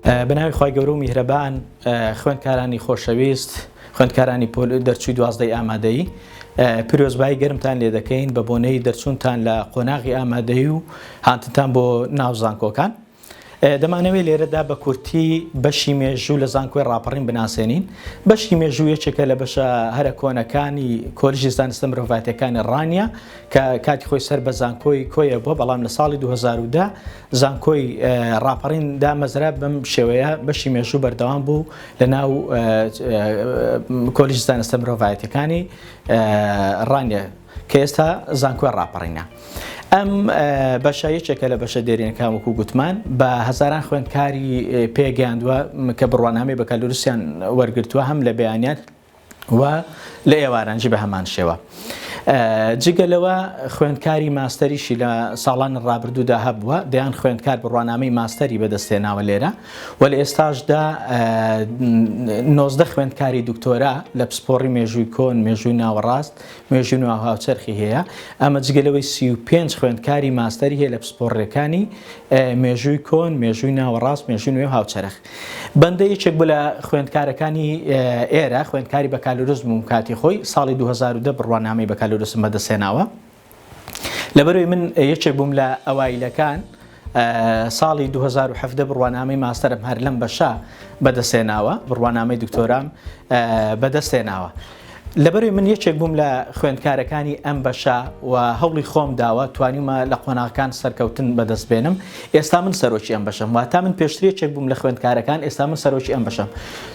بناوی خۆی گەورە و میهرەبان خوێندکارانی خۆشەویست خوێندکارانی دەرچووی 12 ئامادەیی پیرۆزبایی گەرمتان لێ دەکەین بە بۆنەی دەرچوونتان لە قۆناغی ئامادەیی و هاتنتان بۆ ناو زانکۆکان. دەمانەوێت لێرەدا بە کورتی بەشی مێژوو لە زانکۆی ڕاپەڕین بناسێنین. بەشی مێژوو یەکێکە لە بەشە هەرە کۆنەکانی کۆلیژی زانستە مرۆڤایەتیەکانی ڕانیا کە کاتی خۆی سەر بە زانکۆی کۆیە بۆ بەڵام لە ساڵی 2010 زانکۆی ڕاپەڕین دامەزرا بەم شێوەیە بەشی مێژوو بەردەوام بوو لە ناو کۆلیژی زانستە مرۆڤایەتیەکانی ڕانیا کە ئێستا زانکۆی ڕاپەڕینە. ئەم بەشە یەکێکە لە بەشە دێرینەکان وەکو گوتمان بە هەزاران خوێندکاری پێگەیاندووە کە بڕوانامەی بەکالۆرسیان وەرگرتووە هەم لە بەیانیان و لە ئێوارانجی بە هەمان شێوە. جگەلەوە خوێندکاری ماستەریشی لە ساڵان ڕابردوودا هەبووە دەیان خوێندکار بڕوانامەی ماستەری بەدەستێناوە لێرە و لە ئێستاشدا 19 خوێندکاری دکتۆرا لە پسپۆڕی مێژووی کۆن مێژووی ناوەڕاست مێژووی ناو هاوچەرخی هەیە. ئەمە جگەلەوەی 35 خوێندکاری ماستەری هەیە لە پسپۆڕەکانی مێژووی کۆن مێژووی ناوەڕاست مێژووی نوێ هاوچەرخ. بەندە یەکێک بوو لە خوێندکارەکانی ئێرە خوێندکاری بەکالۆرزم و کاتی خۆی ساڵی 2010 بڕوانامەی بەکالۆرسم بەدەستێناوە. لەبەرەوەی من یەکێک بووم لە ئەوایلەکان ساڵی 2017 بڕوانامەی ماستەرم هەر لەم بەشە بەدەستێناوە بڕوانامەی دکتۆرام بەدەستێناوە. لەبەرەوەی من یەکێک بووم لە خوێندکارەکانی ئەم بەشە و هەوڵی خۆم داوە توانیمە لە قۆناغەکان سەرکەوتن بەدەست بێنم. ئێستا من سەرۆکی ئەم بەشەم واتا من پێشتر یەکێک بووم لە خوێندکارەکان ئێستا من سەرۆکی ئەم بەشەم.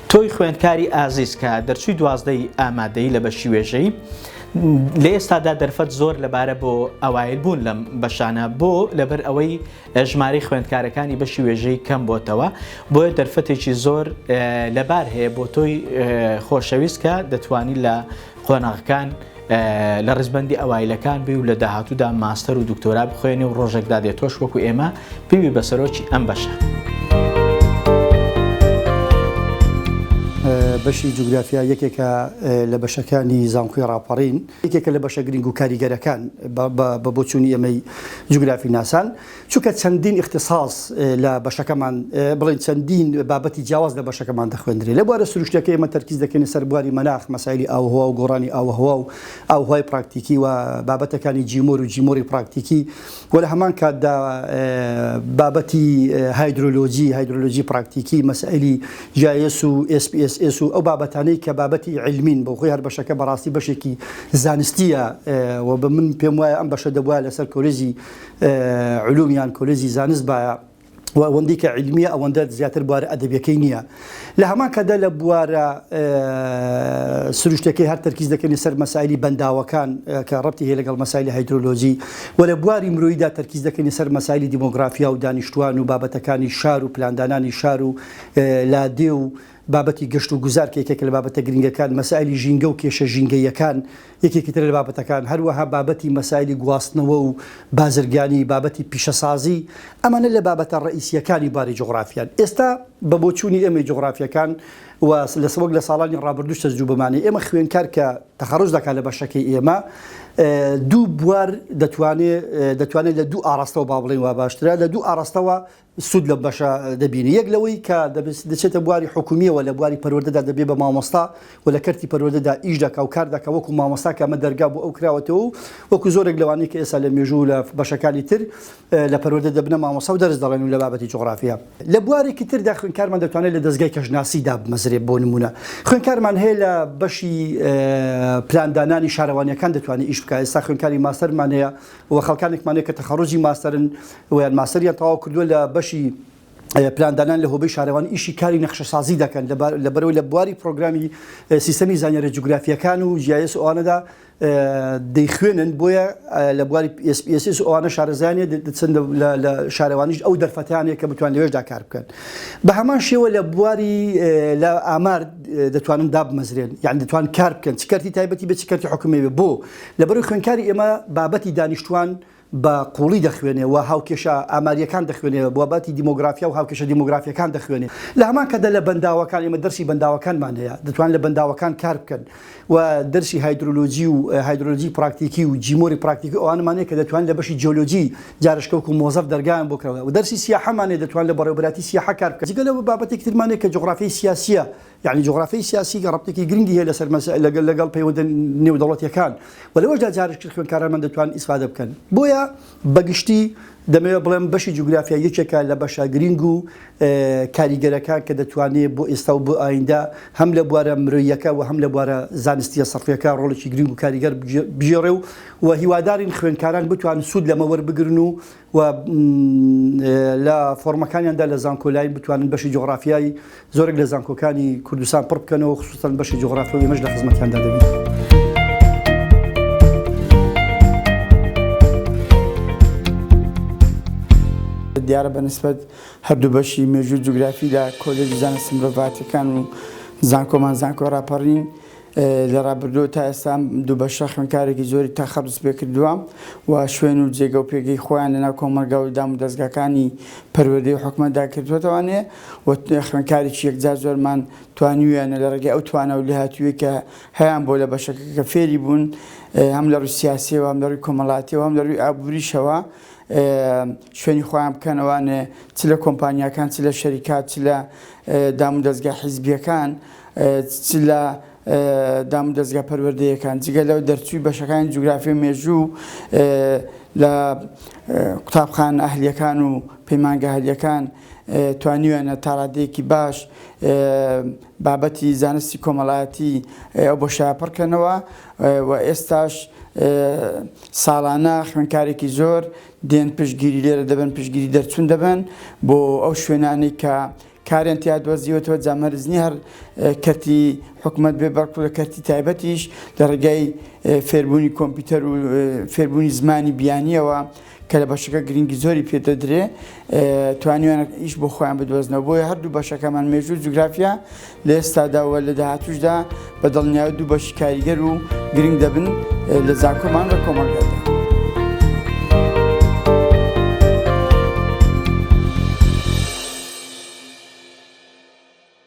تۆی خوێندکاری ئازیز کە دەرچووی 12 ئامادەیی لە بەشی وێژەی لە ئێستادا دەرفەت زۆر لەبارە بۆ ئەوایل بوون لەم بەشانە بۆ لەبەر ئەوەی ژمارەی خوێندکارەکانی بەشی وێژەی کەم بۆتەوە بۆیە دەرفەتێکی زۆر لەبار هەیە بۆ تۆی خۆشەویست کە دەتوانی لە قۆناغەکان لە ڕێزبەندی ئەوایلەکان بی و لە داهاتوودا ماستەر و دکتۆرا بخوێنی و ڕۆژێکدا دێتۆش وەکو ئێمە پێوی بە سەرۆکی ئەم بەشە. بەشی جوگرافیا یەکێکە لە بەشەکانی زانکۆی ڕاپەڕین یەکێکە لە بەشە گرنگ و کاریگەرەکان بە بۆچوونی ئەمەی جوگرافی ناسان چونکە چەندین اختصاص لە بەشەکەمان بڵین چەندین بابەتی جیاواز لە بەشەکەمان دەخوێندرێت لە بوارە سروشتەکە ئێمە تەرکیز دەکەین سەر بواری مەناخ مەسایلی ئاوهەوا و گۆڕانی ئاوهەوا و ئاوهەوای پراکتیکی و بابەتەکانی جیمۆر و جیمۆری پراکتیکی و لە هەمان کاتدا بابەتی هایدرۆلۆجی پراکتیکی مەسایلی جایس و SPSS و ئەو بابەتانەی کە بابەتی علمین بۆ خۆی هەر بەشەکە بەڕاستی بەشێکی زانستیە و بە من پێم وایە ئەم بەشە دەبووە لەسەر کۆلێژی علومیان کۆلێژی زانست بایە و ئەوەندەی کە علمیە ئەوەندە زیاتر بوارە ئەدەبیەکەی نییە. لە هەمان کەدا لە بوارە سروشتەکەی هەر تەرکیز دەکەین سەر مەسایلی بەنداوەکان کە ڕەبتی هەیە لەگەڵ مەسایلی هایدرۆلۆجی و لە بواری مرۆییدا تەرکیز دەکەین سەر مەسایلی دیمۆگرافیا و دانیشتوان و بابەتەکانی شار و پلاندانانی شار و لادێ و بابەتی گەشت و گوزار کێکێک لە بابەتە گرنگەکان مەسایلی ژینگە و کێشە ژینگەیەکان یەکێکی تر لە بابەتەکان هەروەها بابەتی مەسایلی گواستنەوە و بازرگانی بابەتی پیشەسازی ئەمانە لە بابەتە ڕئیسیەکانی باری جغرافیان. ئێستا بە بۆچوونی ئێمە جغرافیەکان و لە سەوەک لە ساڵانی ڕابردوو تەجروبەمانی ئێمە خوێندکار کە تەخەڕوج دەکات لە بەشەکەی ئێمە دوو بوار دەتوانێت لە دوو ئاراستەوە با بڵێن وا باشترە لە دوو ئاراستەوە سود لە بەشە دەبینی. یەک لەوەی کە دەچێتە بواری حکومیەوە لە بواری پەروەردەدا دەبێ بە مامۆستا و لە کەرتی پەروەردەدا ئیش دەکا و کار دەکە وەکو مامۆستا کە ئەمە دەرگا بۆ ئەو کراوەتەوە و وەکو زۆرێک لەوانەیە کە ئێستا لە مێژوو لە بەشەکانی تر لە پەروەردە دەبنە مامۆستا و دەرس دەڵێن و لە بابەتی جوغرافیا. لە بوارێکی تردا خوێندکارمان دەتوانێت لە دەستگای کەژناسیدا بمەزرێت بۆ نمونە. خوێندکارمان هەیە لە بەشی پلاندانانی شارەوانیەکان دەتوانێت ئیش بکات. ئێستا خوێندکاری ماستەرمان هەیە و خەڵکانێکمان هەیە کە تەخەڕوجی ماستەرن و یان ماستەریان تەواو کردووە لە بەشی پلاندانان لە هۆبەی شارەوانی ئیشی کاری نەخشەسازی دەکەن لەبەرەوەی لە بواری پرۆگرامی سیستەمی زانیاری جوگرافیەکان و GIS ئەوانەدا دەیخوێنن بۆیە لە بواری SPSS ئەوانە شارەزانیە دەچن لە شارەوانیش ئەو دەرفەتیانەیە کە بتوان لەوێشدا کار بکەن. بە هەمان شێوە لە بواری لە ئامار دەتوانن دابمەزرێن یعنی دەتوان کار بکەن چ کەرتی تایبەتی بە چ کەرتی حکومێ بۆ لەبەرەوەی خوێندکاری ئێمە بابەتی دانیشتوان بە قوڵی دەخوێنێ و هاوکێشە ئاماریەکان دەخوێنێ بابەتی دیمۆگرافیا و هاوکێشە دیمۆگرافیەکان دەخوێنێ لە هەمان کەدا لە بەنداوەکان ئێمە دەرسی بەنداوەکانمان هەیە دەتوان لە بەنداوەکان کار بکەن و دەرسی هایدرۆلۆژی پراکتیکی و جیمۆری پراکتیکی ئەوانمانەیە کە دەتوان لە بەشی جیۆلۆجی جارشکەوت و مۆزەف دەرگایان بۆ کراوە و دەرسی سیاحەمانێ دەتوان لە بەڕێوەبەراتی سیاحە کار بکەن جگە لەوە بابەتێک ترمانێک کە جغرافیای سیاسیە یعنی جغرافیای سیاسی ڕەبتێکی گرنگی هەیە لەسەر لەگەڵ پەیوەندە نێودەوڵەتیەکان و لەوەشدا جارشکرد خوێندکارانمان دەتوان ئیسفادە بکەن بۆیە بەگشتی دەمەوێت بڵێم بەشی جوگرافیا یەکێکە لە بەشە گرنگ و کاریگەرەکان کە دەتوانێت بۆ ئێستا و بۆ ئایندا هەم لە بوارە مرۆییەکە و هەم لە بوارە زانستیە سەرفیەکە ڕۆڵێکی گرنگ و کاریگەر بژێڕێ و هیوادارین خوێندکاران بتوان سوود لەمە وەربگرن و لە فۆرمەکانیاندا لە زانکۆلایی بتوانن بەشی جغرافیایی زۆرێک لە زانکۆکانی کوردستان پڕ بکەنەوە خصوصاً بەشی جغرافیا و ئێمەش لە خزمەتیاندا دەبین. دیارە بەنسبەت هەردوو بەشی مێژوو جوگرافی لە کۆلێژی زانستی مرۆڤاتیەکان و زانکۆمان زانکۆ ڕاپەڕین لە ڕابردووە تا ئێستا دوو بەشە خوێندکارێکی زۆری تاخەڕوس پێ کردووە و شوێن و جێگە و پێگەی خۆیان لەناو کۆمەلگا و دام و دەستگاکانی پەروەردەی و حکومەتدا کردوێتەوانێ و خوێندکارێکی یەکجار زۆرمان توانیویانە لە ڕێگەی ئەو توانە و لێهاتووی کە هەیان بۆ لە بەشەکە کە فێری بوون هەم لە ڕووی سیاسیەوە هەم لە ڕووی کۆمەڵاتیەوە هەم لە ڕووی ئابووریشەوە شوێنی خۆیان بکەنەوانێ چ لە کۆمپانیاکان چ لە شەریکات چ لە دام و دەستگا حیزبیەکان چ لە دام و دەستگا پەروەردەیەکان جگە لەو دەرچووی بەشەکانی جوگرافی مێژوو لە قوتابخان ئەهلیەکان و پەیمانگە ئەهلیەکان توانیوێنە تاڕادەیەکی باش بابەتی زانستی کۆمەڵایەتی ئەو بۆ شاپڕکەنەوە و ئێستاش ساڵانە خوێندکارێکی زۆر دێن پشتگیری لێرە دەبن پشتگیری دەرچوون دەبن بۆ ئەو شوێنانەی کە کارێن تیا دۆزیوەتەوە جامەرزنی هەر کەرتی حکومەت بێ بەڵکو لە کەرتی تایبەتیش لە ڕێگای فێربوونی کۆمپیوتەر و فێربوونی زمانی بیانیەوە کە لە بەشەکە گرنگی زۆری پێدەدرێ توانیوانە ئیش بۆ خۆیان بدۆزنەوە بۆیە هەردوو بەشەکەمان مێژوو جوگرافیا لە ئێستاداوە لە داهاتووشدا بە دڵنیایی دوو بەشی کاریگەر و گرنگ دەبن لە زانکۆمان لە کۆمەلگادا.